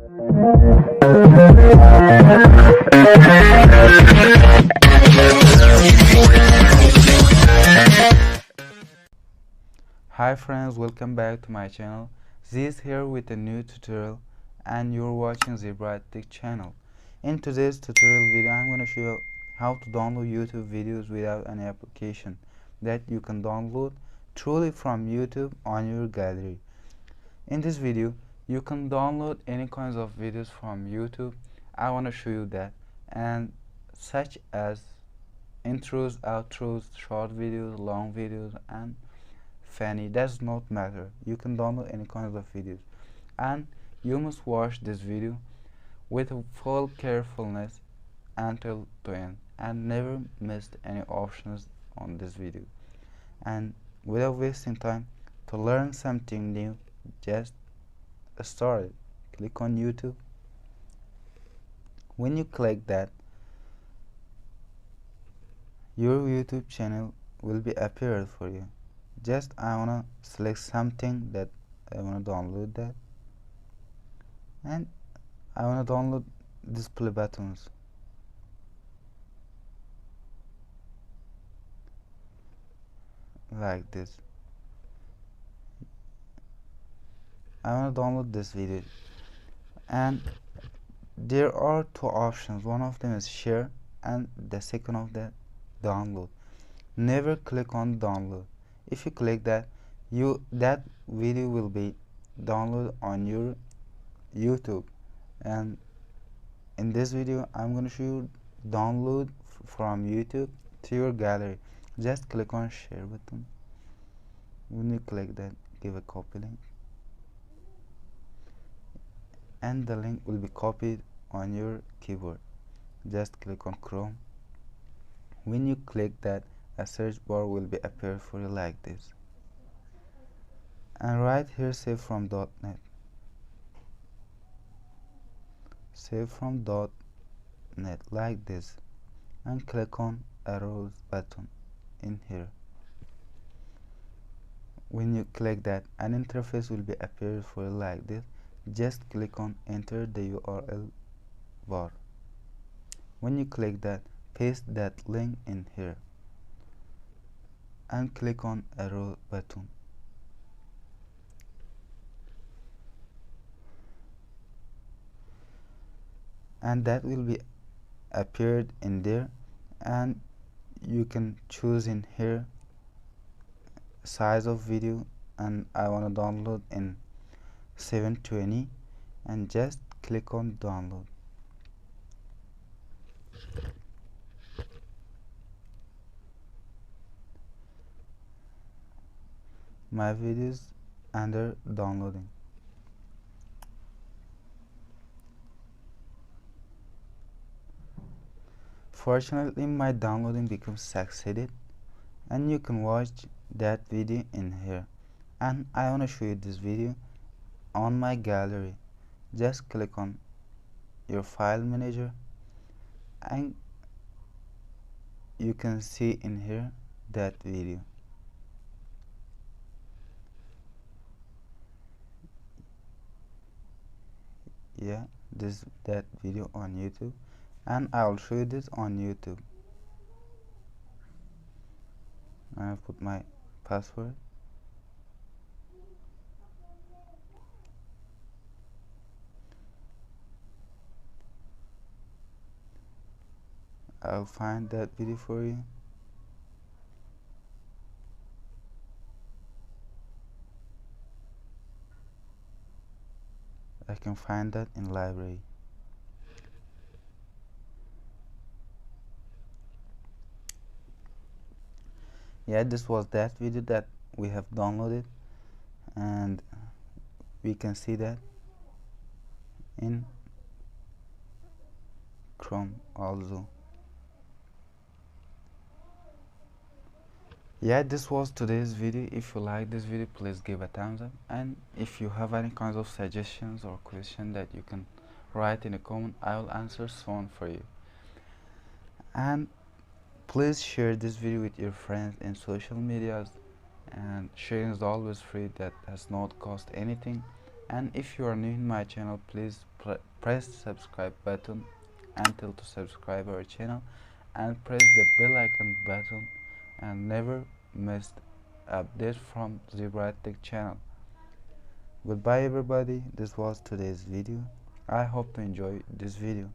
Hi friends, welcome back to my channel. Ziz here with a new tutorial, and you're watching the Bright Tech channel. In today's tutorial video, I'm going to show you how to download YouTube videos without any application that you can download truly from YouTube on your gallery. In this video, you can download any kinds of videos from YouTube. I want to show you that, and such as intros, outros, short videos, long videos, and funny, does not matter. You can download any kinds of videos, and you must watch this video with full carefulness until the end and never miss any options on this video. And without wasting time, to learn something new, just start it. Click on YouTube. When you click that, your YouTube channel will be appeared for you. Just I wanna select something that I wanna download that, and I wanna download display buttons. Like this. I want to download this video, and there are two options. One of them is share, and the second of that, download. Never click on download. If you click that, that video will be downloaded on your YouTube. And in this video, I'm going to show you download from YouTube to your gallery. Just click on share button. When you click that, give a copy link, and the link will be copied on your keyboard. Just click on Chrome. When you click that, a search bar will be appear for you like this, and right here save from .net. Save from .net like this, and click on arrows button in here. When you click that, an interface will be appear for you like this. Just click on enter the URL bar. When you click that, paste that link in here and click on arrow button. And that will be appeared in there, and you can choose in here size of video, and I want to download in 720, and just click on download. My video is under downloading. Fortunately, my downloading becomes succeeded, and you can watch that video in here. And I want to show you this video on my gallery. Just click on your file manager, and you can see in here that video. Yeah, that video on YouTube, and I'll show you this on YouTube. I'll put my password. I'll find that video for you. I can find that in library. Yeah, this was that video that we have downloaded, and we can see that in Chrome also. Yeah, this was today's video. If you like this video, please give a thumbs up, and if you have any kinds of suggestions or questions that you can write in a comment, I will answer soon for you. And please share this video with your friends in social medias, and sharing is always free, that does not cost anything, And if you are new in my channel, please press the subscribe button until to subscribe our channel, and press the bell icon button and never miss update from the Bright Tech channel. Goodbye everybody, this was today's video. I hope to enjoy this video.